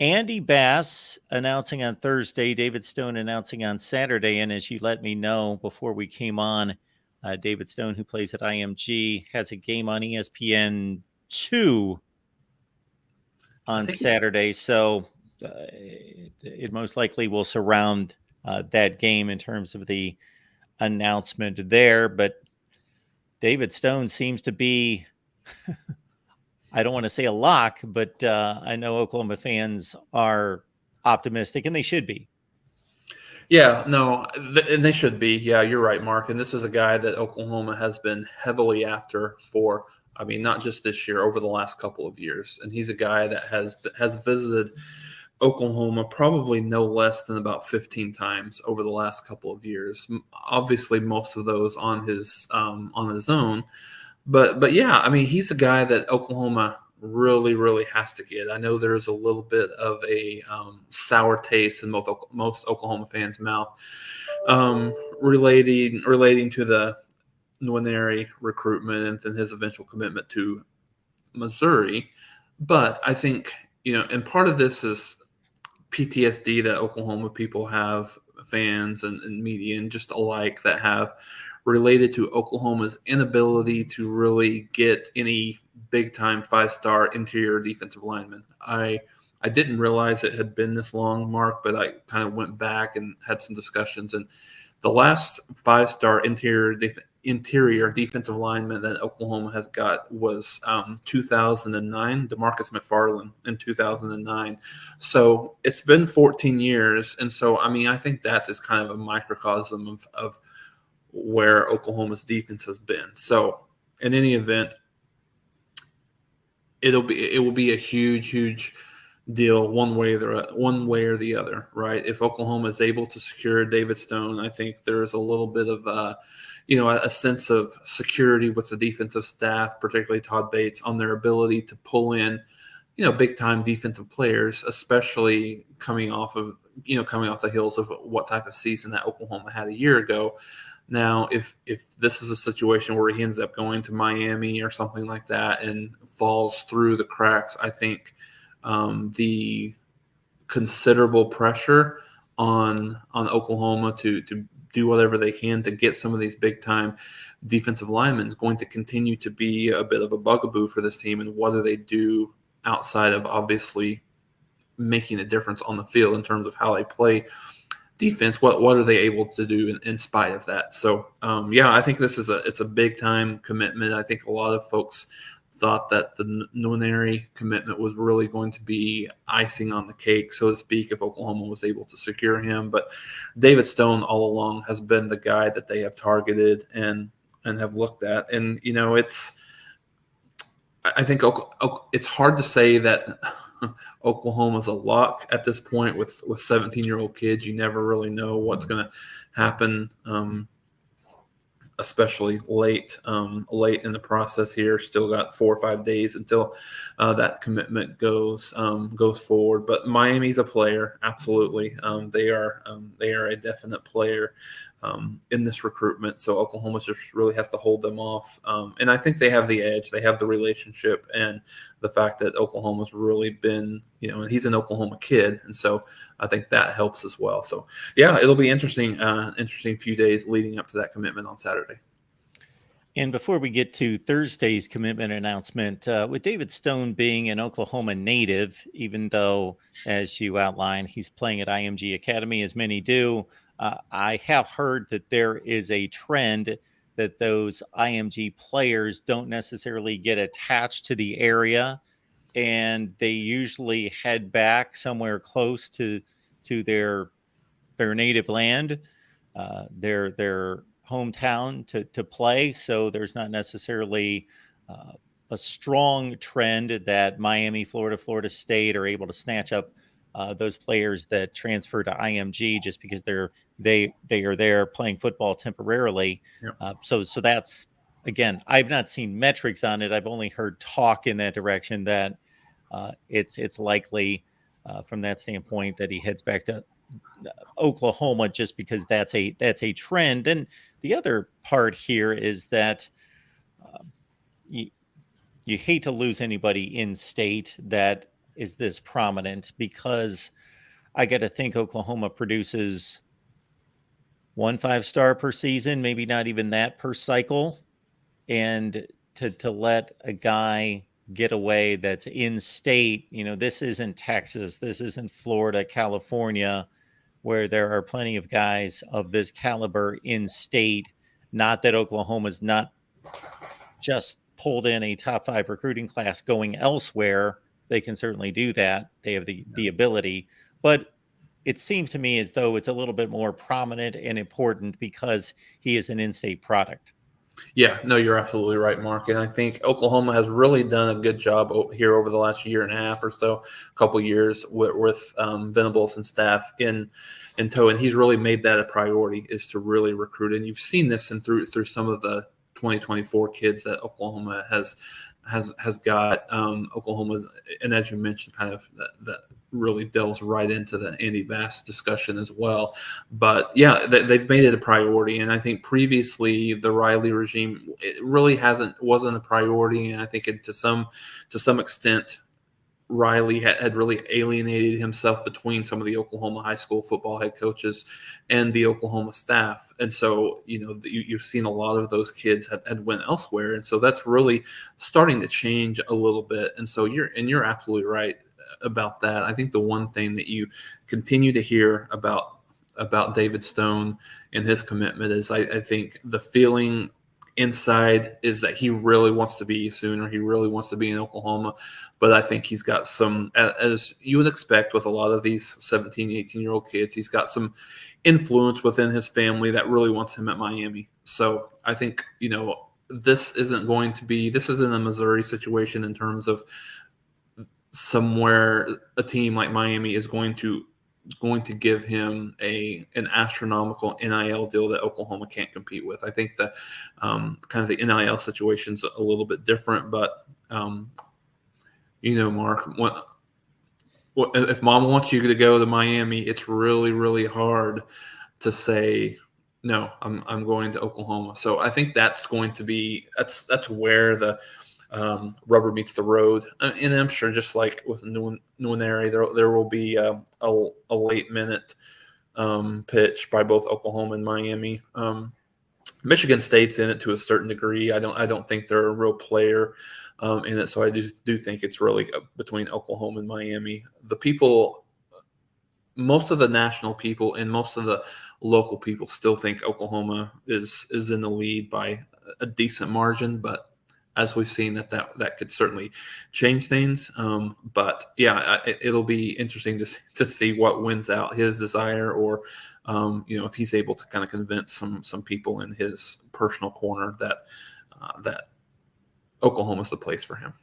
Andy Bass announcing on Thursday, David Stone announcing on Saturday. And as you let me know before we came on, David Stone, who plays at IMG, has a game on ESPN2 on Saturday. So it most likely will surround that game in terms of the announcement there. But David Stone seems to be, I don't want to say a lock, but I know Oklahoma fans are optimistic, and they should be. Yeah, no, and they should be. Yeah, you're right, Mark. And this is a guy that Oklahoma has been heavily after for, I mean, not just this year, over the last couple of years. And he's a guy that has visited Oklahoma probably no less than about 15 times over the last couple of years. Obviously, most of those on his own. But yeah, I mean, he's a guy that Oklahoma really has to get. I know there's a little bit of a sour taste in most Oklahoma fans' mouth relating to the Nwaneri recruitment and then his eventual commitment to Missouri. But I think, and part of this is PTSD that Oklahoma people have, fans and media and just alike, that have related to Oklahoma's inability to really get any big-time five-star interior defensive lineman. I didn't realize it had been this long, Mark, but I kind of went back and had some discussions. And the last five-star interior defensive lineman that Oklahoma has got was 2009, DeMarcus McFarland in 2009. So it's been 14 years. And so, I mean, I think that is kind of a microcosm of where Oklahoma's defense has been. So in any event, it will be a huge deal one way or the other, right? If Oklahoma is able to secure David Stone, I think there's a little bit of a sense of security with the defensive staff, particularly Todd Bates, on their ability to pull in, big time defensive players, especially coming off the heels of what type of season that Oklahoma had a year ago. Now, if this is a situation where he ends up going to Miami or something like that and falls through the cracks, I think the considerable pressure on Oklahoma to do whatever they can to get some of these big time defensive linemen is going to continue to be a bit of a bugaboo for this team. And what do they do outside of obviously making a difference on the field in terms of how they play defense? What are they able to do in spite of that? So I think it's a big time commitment. I think a lot of folks thought that the Nwaneri commitment was really going to be icing on the cake, so to speak, if Oklahoma was able to secure him. But David Stone all along has been the guy that they have targeted and have looked at. And I think it's hard to say that Oklahoma's a lock at this point with 17-year-old kids. You never really know what's going to happen, especially late in the process here. Still got 4 or 5 days until that commitment goes forward. But Miami's a player, absolutely. They are a definite player in this recruitment. So Oklahoma just really has to hold them off. And I think they have the edge. They have the relationship and the fact that Oklahoma's really been, and he's an Oklahoma kid. And so I think that helps as well. So yeah, it'll be interesting few days leading up to that commitment on Saturday. And before we get to Thursday's commitment announcement, with David Stone being an Oklahoma native, even though, as you outlined, he's playing at IMG Academy, as many do, I have heard that there is a trend that those IMG players don't necessarily get attached to the area, and they usually head back somewhere close to their native land, their hometown to play. So there's not necessarily a strong trend that Miami, Florida State are able to snatch up those players that transfer to IMG just because they are there playing football temporarily. Yep. So that's, again, I've not seen metrics on it. I've only heard talk in that direction that it's likely from that standpoint that he heads back to Oklahoma just because that's a trend. And the other part here is that you hate to lose anybody in state that is this prominent? Because I got to think Oklahoma produces 1 5-star per season, maybe not even that per cycle. And to let a guy get away that's in state, this isn't Texas, this isn't Florida, California, where there are plenty of guys of this caliber in state. Not that Oklahoma's not just pulled in a top 5 recruiting class going elsewhere. They can certainly do that. They have the ability, but it seems to me as though it's a little bit more prominent and important because he is an in-state product. Yeah, no, you're absolutely right, Mark. And I think Oklahoma has really done a good job here over the last year and a half or so, a couple years with Venables and staff in tow. And he's really made that a priority, is to really recruit. And you've seen this and through some of the 2024 kids that Oklahoma has got. Oklahoma's, and as you mentioned, kind of that really delves right into the Andy Bass discussion as well. But yeah, they've made it a priority, and I think previously the Riley regime, it really wasn't a priority, and I think to some extent Riley had really alienated himself between some of the Oklahoma high school football head coaches and the Oklahoma staff. And so, you've seen a lot of those kids had went elsewhere. And so that's really starting to change a little bit. And so you're absolutely right about that. I think the one thing that you continue to hear about David Stone and his commitment is I think the feeling inside is that he really wants to be Sooner. He really wants to be in Oklahoma. But I think he's got some, as you would expect with a lot of these 17, 18-year-old kids, he's got some influence within his family that really wants him at Miami. So I think, this isn't a Missouri situation in terms of somewhere a team like Miami is going to give him an astronomical NIL deal that Oklahoma can't compete with. I think that kind of the NIL situation's a little bit different, but Mark, if mom wants you to go to Miami, it's really, really hard to say, no, I'm going to Oklahoma. So I think that's going to be, that's where the rubber meets the road. And I'm sure just like with Nwaneri, there will be a late minute pitch by both Oklahoma and Miami. Michigan State's in it to a certain degree. I don't think they're a real player in it. So I do think it's really between Oklahoma and Miami. The people, most of the national people and most of the local people still think Oklahoma is in the lead by a decent margin, but as we've seen, that could certainly change things. But yeah, it'll be interesting to see what wins out, his desire, or if he's able to kind of convince some people in his personal corner that Oklahoma's the place for him.